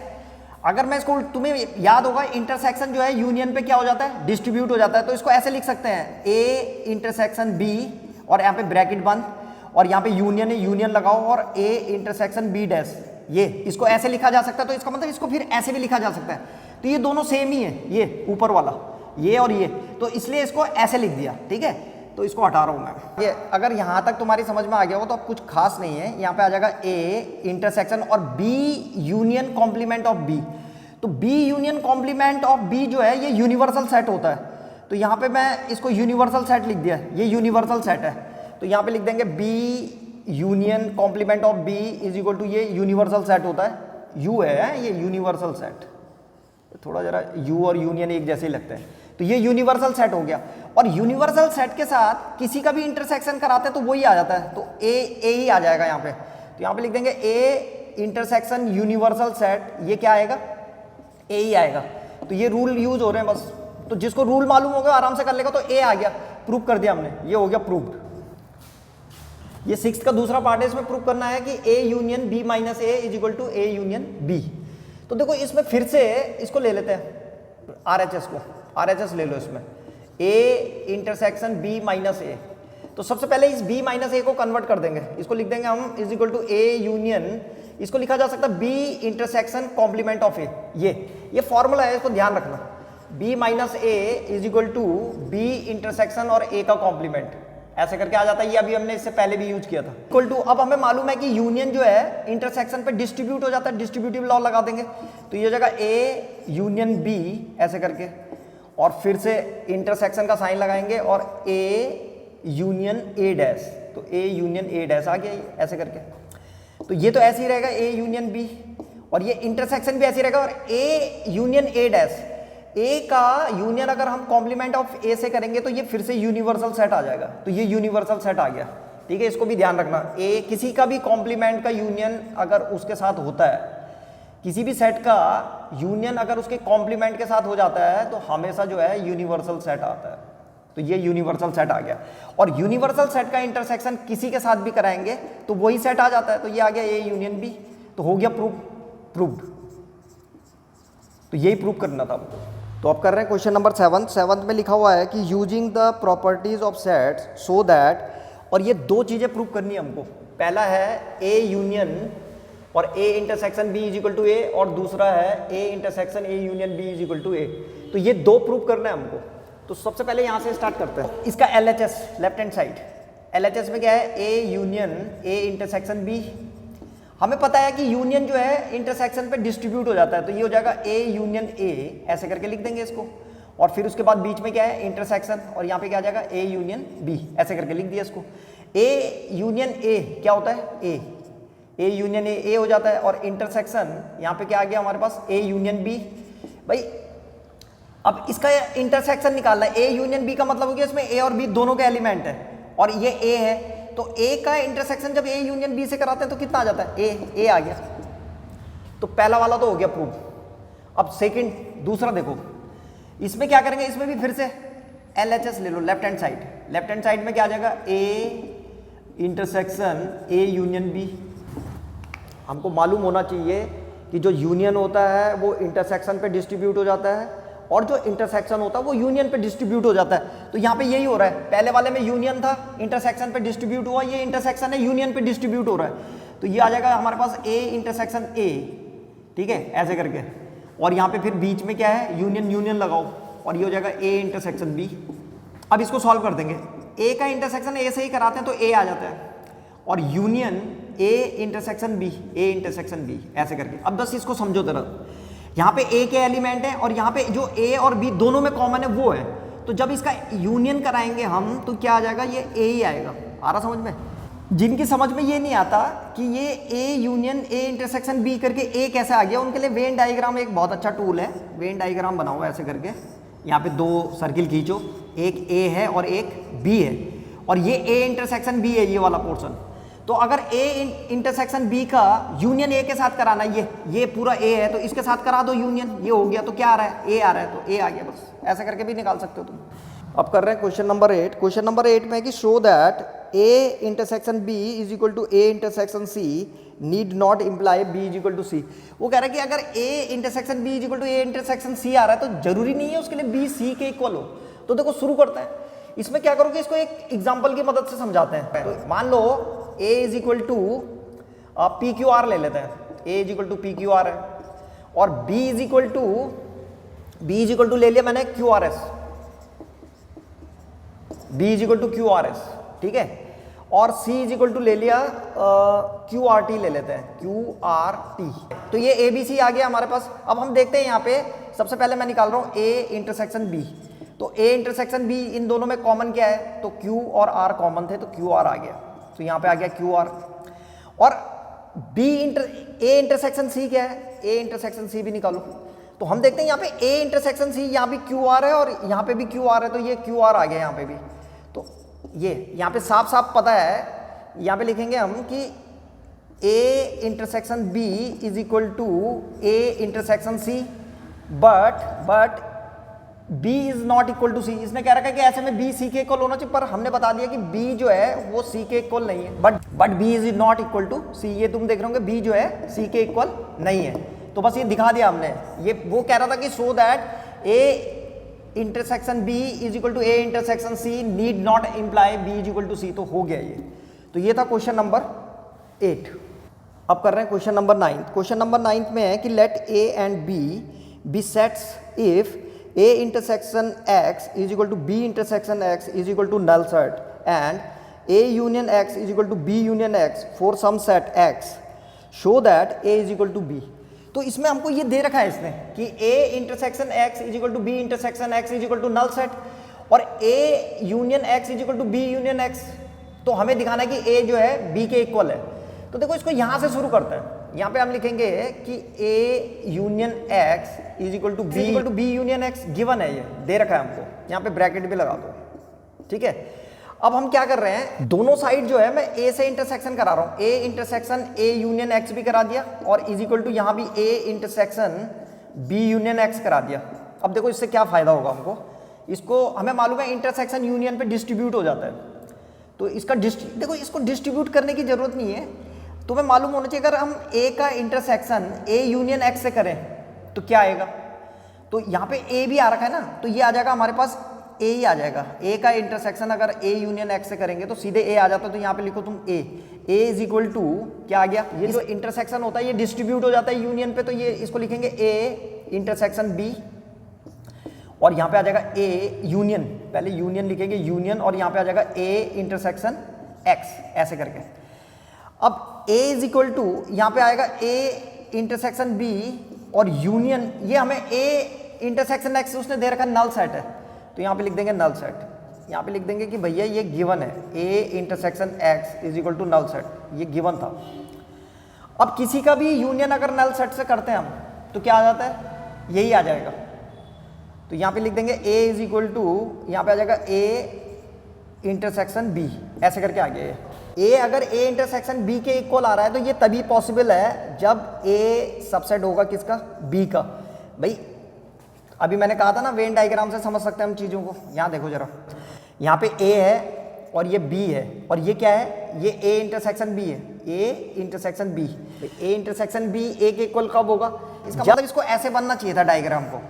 अगर मैं इसको, तुम्हें याद होगा इंटरसेक्शन जो है यूनियन पे क्या हो जाता है, डिस्ट्रीब्यूट हो जाता है, तो इसको ऐसे लिख सकते हैं ए इंटरसेक्शन बी और यहाँ पे ब्रैकेट बंद और यहाँ पे यूनियन है, यूनियन लगाओ और ए इंटरसेक्शन बी डैश, ये इसको ऐसे लिखा जा सकता है। तो इसका मतलब इसको फिर ऐसे भी लिखा जा सकता है, तो ये दोनों सेम ही है, ये ऊपर वाला ये और ये, तो इसलिए इसको ऐसे लिख दिया, ठीक है। तो इसको हटा रहा हूं मैं। ये अगर यहां तक तुम्हारी समझ में आ गया हो तो अब कुछ खास नहीं है, यहां पे आ जाएगा ए इंटरसेक्शन और B union complement of B. तो B union complement of B जो है ये यूनिवर्सल सेट होता है, तो यहां पे मैं इसको यूनिवर्सल सेट लिख दिया, ये यूनिवर्सल सेट है, तो यहां पे लिख देंगे B union complement of B is equal to, ये यूनिवर्सल सेट होता है, यू है ये यूनिवर्सल सेट, थोड़ा जरा यू और यूनियन एक जैसे ही लगते हैं, तो ये यूनिवर्सल सेट हो गया। और यूनिवर्सल सेट के साथ किसी का भी इंटरसेक्शन कराते हैं तो वही आ जाता है, तो ए ही आ जाएगा यहाँ पे, तो यहाँ पे लिख देंगे ए इंटरसेक्शन यूनिवर्सल सेट, ये क्या आएगा, ए ही आएगा। तो ये रूल यूज हो रहे हैं बस, तो जिसको रूल मालूम होगा आराम से कर लेगा, तो ए आ गया, प्रूव कर दिया हमने, ये हो गया प्रूव्ड। ये 6th का दूसरा पार्ट है, इसमें प्रूव करना है कि A union B minus A is equal to A union B. तो देखो इसमें फिर से इसको ले लेते हैं RHS को, RHS ले लो इसमें, ए इंटरसेक्शन बी माइनस ए। तो सबसे पहले इस बी माइनस ए को कन्वर्ट कर देंगे, इसको लिख देंगे हम is equal to A union, इसको लिखा जा सकता है B intersection complement of A, ये फॉर्मूला है, इसको ध्यान रखना, B minus A is equal to B intersection और ए का कॉम्प्लीमेंट, ऐसे करके आ जाता है। ये अभी हमने इससे पहले भी यूज किया था। इक्वल टू, अब हमें मालूम है कि यूनियन जो है इंटरसेक्शन पे डिस्ट्रीब्यूट हो जाता है, डिस्ट्रीब्यूटिव लॉ लगा देंगे, तो ये जगह ए यूनियन बी ऐसे करके, और फिर से इंटरसेक्शन का साइन लगाएंगे और ए यूनियन ए डैश, तो ए यूनियन ए डैश आ गया ऐसे करके। तो ये तो ऐसे ही रहेगा ए यूनियन बी, और ये इंटरसेक्शन भी ऐसे ही रहेगा, और ए यूनियन ए डैश, ए का यूनियन अगर हम कॉम्प्लीमेंट ऑफ ए से करेंगे तो ये फिर से यूनिवर्सल सेट आ जाएगा, तो ये यूनिवर्सल सेट आ गया, ठीक है। इसको भी ध्यान रखना, ए किसी का भी कॉम्प्लीमेंट का यूनियन अगर उसके साथ होता है, किसी भी सेट का यूनियन अगर उसके कॉम्प्लीमेंट के साथ हो जाता है तो हमेशा जो है यूनिवर्सल सेट आता है, तो ये यूनिवर्सल सेट आ गया। और यूनिवर्सल सेट का इंटरसेक्शन किसी के साथ भी कराएंगे तो वही सेट आ जाता है, तो ये आ गया ए यूनियन बी, तो हो गया प्रूव्ड। तो यही प्रूव करना था हमको। तो अब कर रहे हैं क्वेश्चन नंबर 7 में लिखा हुआ है कि using the properties of sets so that, और ये दो चीजें प्रूव करनी है हमको, पहला है ए यूनियन और A intersection B is equal to A, और दूसरा है A intersection A union B is equal to A. तो ये दो प्रूव करना है हमको। तो सबसे पहले यहां से स्टार्ट करते हैं। इसका LHS left hand side, LHS में क्या है, A union A intersection B. हमें पता है कि यूनियन जो है इंटरसेक्शन पे डिस्ट्रीब्यूट हो जाता है, तो ये हो जाएगा ए यूनियन ए, ऐसे करके लिख देंगे इसको, और फिर उसके बाद बीच में क्या है इंटरसेक्शन, और यहाँ पे क्या आ जाएगा ए यूनियन बी, ऐसे करके लिख दिया इसको। ए यूनियन ए क्या होता है, ए यूनियन ए हो जाता है, और इंटरसेक्शन यहाँ पे क्या आ गया हमारे पास, ए यूनियन बी। भाई अब इसका इंटरसेक्शन निकालना है, ए यूनियन बी का मतलब हो गया इसमें ए और बी दोनों के एलिमेंट है, और ये ए है, तो ए का इंटरसेक्शन जब ए यूनियन बी से कराते हैं तो कितना आ जाता है, ए आ गया। तो पहला वाला तो हो गया प्रूफ। अब सेकंड, दूसरा देखो, इसमें क्या करेंगे, इसमें भी फिर से LHS ले लो left hand side. Left hand side में क्या आ जाएगा, A intersection A union B. हमको मालूम होना चाहिए कि जो यूनियन होता है वो इंटरसेक्शन पे डिस्ट्रीब्यूट हो जाता है, और जो इंटरसेक्शन होता है वो यूनियन पे डिस्ट्रीब्यूट हो जाता है। तो यहाँ पे यही हो रहा है, पहले वाले में यूनियन था, इंटरसेक्शन पे डिस्ट्रीब्यूट हुआ, ये इंटरसेक्शन है यूनियन पे डिस्ट्रीब्यूट हो रहा है। तो ये आ जाएगा हमारे पास ए इंटरसेक्शन ए, ठीक है, ऐसे करके, और यहाँ पे फिर बीच में क्या है, यूनियन लगाओ, और ये हो जाएगा ए इंटरसेक्शन बी। अब इसको सॉल्व कर देंगे, ए का इंटरसेक्शन ए से ही कराते हैं तो ए आ जाता है, और यूनियन ए इंटरसेक्शन बी, ऐसे करके। अब बस इसको समझो जरा, यहाँ पे ए के एलिमेंट है और यहाँ पे जो ए और बी दोनों में कॉमन है वो है, तो जब इसका यूनियन कराएंगे हम तो क्या आ जाएगा, ये ए ही आएगा। आ रहा समझ में? जिनकी समझ में ये नहीं आता कि ये A union A intersection B करके ए कैसे आ गया, उनके लिए वेन डायग्राम एक बहुत अच्छा टूल है। वेन डायग्राम बनाओ ऐसे करके, यहाँ पे दो सर्किल खींचो, एक ए है और एक बी है, और ये ए इंटरसेक्शन बी है, ये वाला पोर्शन। तो अगर ए इंटरसेक्शन बी का यूनियन ए के साथ कराना, ये पूरा ए है तो इसके साथ करा दो यूनियन, ये हो गया। तो क्या आ रहा है, ए आ रहा है, तो ए आ गया। बस ऐसा करके भी निकाल सकते हो तुम। अब कर रहे हैं क्वेश्चन नंबर 8। क्वेश्चन नंबर 8 में है कि show that A intersection B is equal to A intersection C need not imply B is equal to C. वो कह रहा है कि अगर A intersection B is equal to A intersection C आ रहा है तो जरूरी नहीं है उसके लिए बी सी के इक्वल हो। तो देखो शुरू करते हैं। इसमें क्या करोगे, इसको एक एग्जाम्पल की मदद से समझाते हैं। तो मान लो a is equal to P Q R ले लेते हैं, a is equal to P Q R है, और b इज इक्वल टू ले लिया मैंने Q R S, b is equal to Q R S, ठीक है। और c इज इक्वल टू ले लिया क्यू आर टी ले लेते हैं, क्यू आर टी। तो ये ए बी सी आ गया हमारे पास। अब हम देखते हैं यहाँ पे सबसे पहले मैं निकाल रहा हूँ a इंटरसेक्शन b। तो a इंटरसेक्शन b, इन दोनों में कॉमन क्या है, तो q और r कॉमन थे, तो q r आ गया। तो यहाँ पे आ गया क्यू आर। और ए इंटरसेक्शन सी क्या है, ए इंटरसेक्शन सी भी निकालो। तो हम देखते हैं यहाँ पे ए इंटरसेक्शन सी, यहाँ भी क्यू आर है और यहाँ पे भी क्यू आर है, तो ये क्यू आर आ गया यहाँ पे भी। तो ये यहाँ पे साफ साफ पता है, यहाँ पे लिखेंगे हम कि A intersection B is equal to A intersection C, but b is not equal to C. इसने कह रखा है कि ऐसे में b c के इक्वल होना चाहिए, पर हमने बता दिया कि b जो है वो c के इक्वल नहीं है। But b is not equal to c, ये तुम देख रहे होंगे b जो है c के इक्वल नहीं है। तो बस ये दिखा दिया हमने। ये वो कह रहा था कि so that a intersection b is equal to a intersection c need not imply b is equal to c। तो हो गया ये। तो ये था क्वेश्चन नंबर 8। अब कर रहे हैं क्वेश्चन नंबर 9। क्वेश्चन नंबर 9 में है कि let a and b be sets if a intersection x is equal to b intersection x is equal to null set and a union x is equal to b union x for some set x, show that a is equal to b। तो इसमें हमको ये दे रखा है इसने कि a intersection x is equal to b intersection x is equal to null set और a union x is equal to b union x। तो हमें दिखाना है कि a जो है b के इक्वल है। तो देखो इसको यहां से शुरू करते हैं। यहाँ पे हम लिखेंगे कि a union x is equal to b union x given है, ये दे रखा है हमको। यहाँ पे ब्रैकेट भी लगा दो, ठीक है। अब हम क्या कर रहे हैं, दोनों साइड जो है मैं a से इंटरसेक्शन करा रहा हूँ। a intersection a union x भी करा दिया और इज इक्वल टू यहाँ भी a intersection b union x करा दिया। अब देखो इससे क्या फायदा होगा हमको, इसको हमें मालूम है इंटरसेक्शन यूनियन पे डिस्ट्रीब्यूट हो जाता है। तो इसका देखो इसको डिस्ट्रीब्यूट करने की जरूरत नहीं है, तुम्हें मालूम होना चाहिए। अगर हम a का इंटरसेक्शन a यूनियन x से करें तो क्या आएगा। तो यहाँ पे a भी आ रखा है ना, तो ये आ जाएगा हमारे पास a ही आ जाएगा। a का इंटरसेक्शन अगर a यूनियन x से करेंगे तो सीधे a आ जाता है। तो यहाँ पे लिखो तुम a इज इक्वल टू क्या आ गया, ये जो इंटरसेक्शन होता है ये डिस्ट्रीब्यूट हो जाता है यूनियन पे, तो ये इसको लिखेंगे a इंटरसेक्शन b और यहाँ पे आ जाएगा a यूनियन, पहले यूनियन लिखेंगे यूनियन और यहाँ पे आ जाएगा a इंटरसेक्शन x, ऐसे करके। अब a इज इक्वल टू यहाँ पे आएगा a इंटरसेक्शन b और यूनियन, ये हमें a इंटरसेक्शन x उसने दे रखा नल सेट है, तो यहाँ पे लिख देंगे नल सेट। यहाँ पे लिख देंगे कि भैया ये गिवन है a intersection x is equal to null set, ये गिवन था। अब किसी का भी यूनियन अगर नल सेट से करते हैं हम तो क्या आ जाता है, यही आ जाएगा। तो यहाँ पे लिख देंगे a इज इक्वल टू, यहाँ पे आ जाएगा a इंटरसेक्शन b, ऐसे करके आ गया ये। a अगर a इंटरसेक्शन b के इक्वल आ रहा है तो ये तभी पॉसिबल है जब a सबसेट होगा किसका, b का। भाई अभी मैंने कहा था ना वेन डायग्राम से समझ सकते हैं हम चीज़ों को। यहाँ देखो जरा, यहाँ पे a है और ये b है और ये क्या है, ये a इंटरसेक्शन b है, a intersection b। a intersection b a के इक्वल कब होगा, इसका मतलब इसको ऐसे बनना चाहिए था डायग्राम को,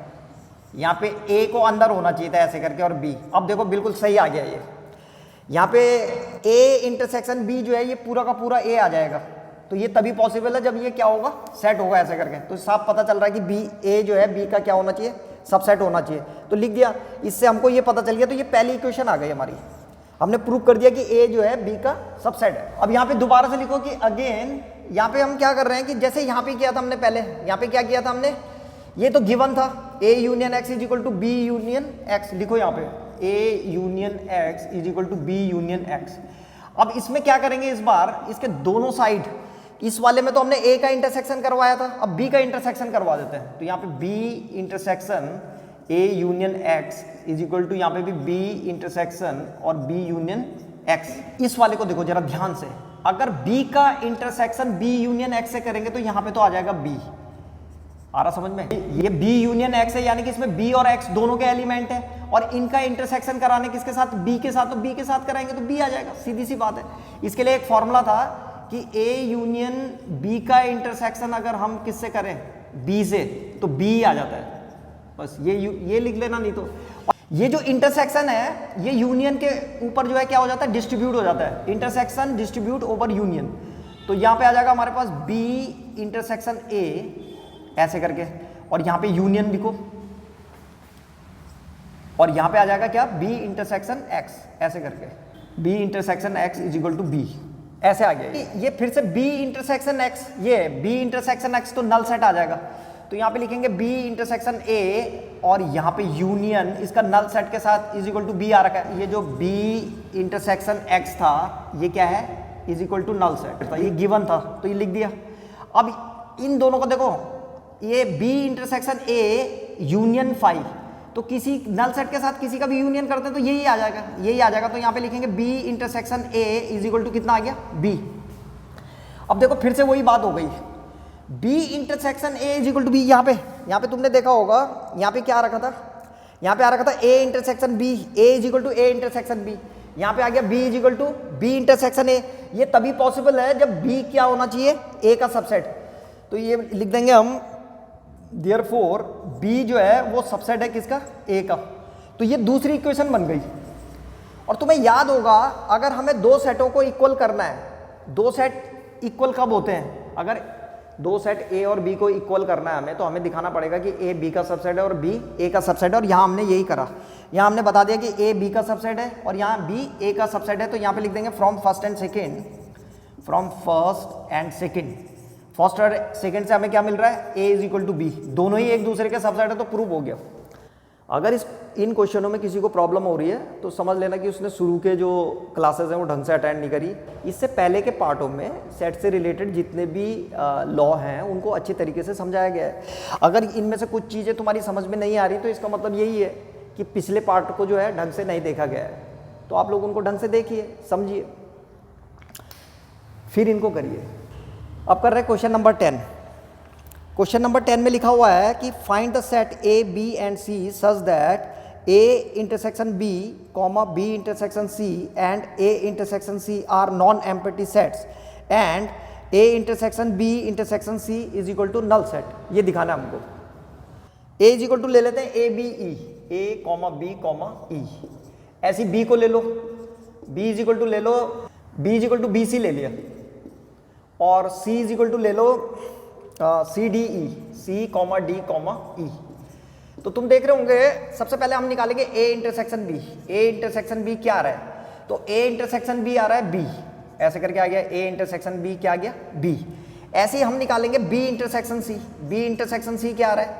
यहाँ पे a को अंदर होना चाहिए था ऐसे करके और b। अब देखो बिल्कुल सही आ गया ये। यहाँ पे a इंटरसेक्शन b जो है ये पूरा का पूरा a आ जाएगा, तो ये तभी पॉसिबल है जब ये क्या होगा, सेट होगा ऐसे करके। तो साफ पता चल रहा है कि b a जो है b का क्या होना चाहिए, सबसेट होना चाहिए। तो लिख दिया, इससे हमको ये पता चल गया। तो ये पहली इक्वेशन आ गई हमारी, हमने प्रूव कर दिया कि a जो है b का सबसेट है। अब यहाँ पे दोबारा से लिखो कि अगेन, यहाँ पे हम क्या कर रहे हैं कि जैसे यहाँ पे किया था हमने पहले, यहाँ पे क्या किया था हमने, ये तो गिवन था a union x is equal to b union x। लिखो यहाँ पे a union x is equal to b union x। अब इसमें क्या करेंगे, इस बार इसके दोनों साइड, इस वाले में तो हमने a का इंटरसेक्शन करवाया था, अब b का इंटरसेक्शन करवा देते हैं। तो यहाँ पे b intersection A union X is equal to यहाँ पे भी बी इंटरसेक्शन और बी यूनियन एक्स। इस वाले को देखो जरा ध्यान से, अगर बी का इंटरसेक्शन बी यूनियन एक्स से करेंगे तो यहाँ पे तो आ जाएगा बी। आ रहा समझ में? ये B यूनियन X है, यानी कि इसमें B और X दोनों के एलिमेंट है, और इनका इंटरसेक्शन कराने किसके साथ? B के साथ। तो B के साथ कराएंगे तो B आ जाएगा, सीधी सी बात है। इसके लिए एक फॉर्मूला था कि A यूनियन B का इंटरसेक्शन अगर हम किससे करें? B से, तो B आ जाता है। बस ये लिख लेना, नहीं तो ये जो इंटरसेक्शन है ये यूनियन के ऊपर जो है क्या हो जाता है? डिस्ट्रीब्यूट हो जाता है। Intersection distribute over union. तो यहाँ पे आ जाएगा हमारे पास B इंटरसेक्शन A ऐसे करके, और यहां पे यूनियन लिखो, और यहां पे आ जाएगा क्या? B इंटरसेक्शन X ऐसे करके, B intersection X is equal to B ऐसे आ गया। ये फिर से B इंटरसेक्शन X, ये B इंटरसेक्शन X तो नल सेट आ जाएगा। तो यहां पे लिखेंगे B इंटरसेक्शन A, और यहां पे यूनियन इसका नल सेट के साथ इज इक्वल टू B आ रखा है। ये जो B इंटरसेक्शन X था ये क्या है? Is equal to null set था, ये गिवन था तो ये लिख दिया। अब इन दोनों को देखो, ये B इंटरसेक्शन A यूनियन 5, तो किसी नल सेट के साथ किसी का भी यूनियन करते हैं तो यही आ जाएगा, यही आ जाएगा। तो यहाँ पे लिखेंगे B intersection A is equal to कितना आ गया? B। अब देखो फिर से वही बात हो गई, B intersection A is equal to B। यहाँ पे तुमने देखा होगा, यहाँ पे क्या रखा था? यहाँ पे आ रखा था A intersection B, A is equal to A intersection B। यहाँ पे आ गया B is equal to B intersection A। ये तभी पॉसिबल है जब B क्या होना चाहिए? A का सबसेट। तो ये लिख देंगे हम, Therefore B जो है वो सबसेट है किसका? A का। तो ये दूसरी इक्वेशन बन गई। और तुम्हें याद होगा, अगर हमें दो सेटों को इक्वल करना है, दो सेट इक्वल कब होते हैं? अगर दो सेट A और B को इक्वल करना है हमें, तो हमें दिखाना पड़ेगा कि A B का सबसेट है और B A का सबसेट है। और यहाँ हमने यही करा, यहाँ हमने बता दिया कि A B का सबसेट है और यहाँ B A का सबसेट है। तो यहाँ पे लिख देंगे from first and second, from first and second. First और सेकंड से हमें क्या मिल रहा है? A is equal to B, दोनों ही एक दूसरे के सबसेट है, तो प्रूव हो गया। अगर इन क्वेश्चनों में किसी को प्रॉब्लम हो रही है तो समझ लेना कि उसने शुरू के जो क्लासेस हैं वो ढंग से अटेंड नहीं करी। इससे पहले के पार्टों में सेट से रिलेटेड जितने भी लॉ हैं उनको अच्छी तरीके से समझाया गया है। अगर इनमें से कुछ चीज़ें तुम्हारी समझ में नहीं आ रही तो इसका मतलब यही है कि पिछले पार्ट को जो है ढंग से नहीं देखा गया है। तो आप लोग उनको ढंग से देखिए, समझिए, फिर इनको करिए। अब कर रहे हैं क्वेश्चन नंबर 10। क्वेश्चन नंबर 10 में लिखा हुआ है कि find the set A, B and C such that A intersection B, B intersection C and A intersection C are non empty sets and A intersection B intersection C is equal to null set. ये दिखाना है हमको। A is equal to ले लेते हैं A B E, A, B, E। ऐसी B को ले लो, B इज इक्वल टू ले लो, B is equal to BC ले लिया, और C इज इक्वल टू ले लो C D E, C, D, E। तो तुम देख रहे होंगे, सबसे पहले हम निकालेंगे A intersection B। A intersection B क्या आ रहा है? तो A इंटरसेक्शन B आ रहा है B, ऐसे करके आ गया। A इंटरसेक्शन B क्या आ गया? B। ऐसे ही हम निकालेंगे B intersection C। B intersection C क्या आ रहा है?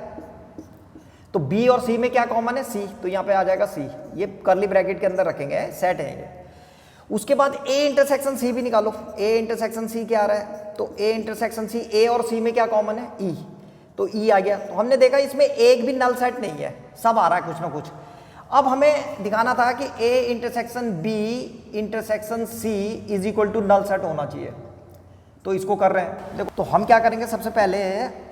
तो B और C में क्या कॉमन है? C, तो यहाँ पे आ जाएगा C। ये कर्ली ब्रैकेट के अंदर रखेंगे, सेट है ये। उसके बाद A इंटरसेक्शन C भी निकालो। A इंटरसेक्शन C क्या आ रहा है? तो A इंटरसेक्शन C, A और C में क्या कॉमन है? E, तो E आ गया। तो हमने देखा इसमें एक भी नल सेट नहीं है, सब आ रहा है कुछ ना कुछ। अब हमें दिखाना था कि A intersection B intersection C is equal to null set होना चाहिए, तो इसको कर रहे हैं। देखो, तो हम क्या करेंगे, सबसे पहले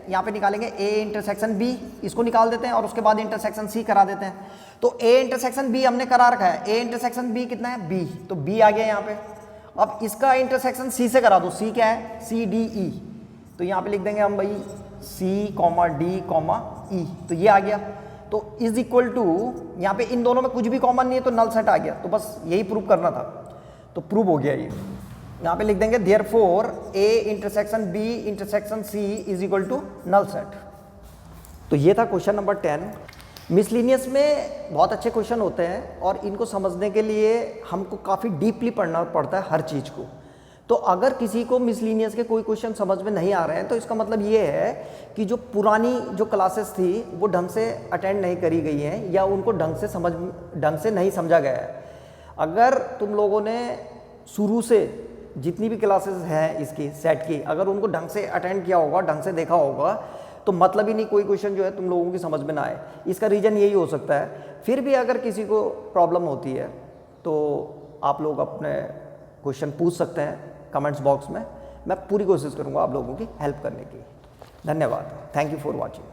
यहाँ पे निकालेंगे A इंटरसेक्शन B, इसको निकाल देते हैं, और उसके बाद इंटरसेक्शन C करा देते हैं। तो A इंटरसेक्शन B हमने करा रखा है। A इंटरसेक्शन B कितना है? B, तो B आ गया यहाँ पे। अब इसका इंटरसेक्शन C से करा दो। C क्या है? C D E, तो यहाँ पे लिख देंगे हम भाई C, D, E, तो ये आ गया। तो इज इक्वल टू, यहाँ पे इन दोनों में कुछ भी कॉमन नहीं है तो नल सेट आ गया। तो बस यही प्रूव करना था, तो प्रूव हो गया ये। यहाँ पे लिख देंगे therefore A intersection B intersection C is equal to null set. तो ये था क्वेश्चन नंबर 10। मिसलिनियस में बहुत अच्छे क्वेश्चन होते हैं और इनको समझने के लिए हमको काफ़ी डीपली पढ़ना पड़ता है हर चीज़ को। तो अगर किसी को मिसलिनियस के कोई क्वेश्चन समझ में नहीं आ रहे हैं तो इसका मतलब ये है कि जो पुरानी जो क्लासेस थी वो ढंग से अटेंड नहीं करी गई हैं या उनको ढंग से नहीं समझा गया है। अगर तुम लोगों ने शुरू से जितनी भी क्लासेस हैं इसकी सेट की, अगर उनको ढंग से अटेंड किया होगा, ढंग से देखा होगा, तो मतलब ही नहीं कोई क्वेश्चन जो है तुम लोगों की समझ में ना आए। इसका रीज़न यही हो सकता है। फिर भी अगर किसी को प्रॉब्लम होती है तो आप लोग अपने क्वेश्चन पूछ सकते हैं कमेंट्स बॉक्स में। मैं पूरी कोशिश करूँगा आप लोगों की हेल्प करने की। धन्यवाद। Thank you for watching.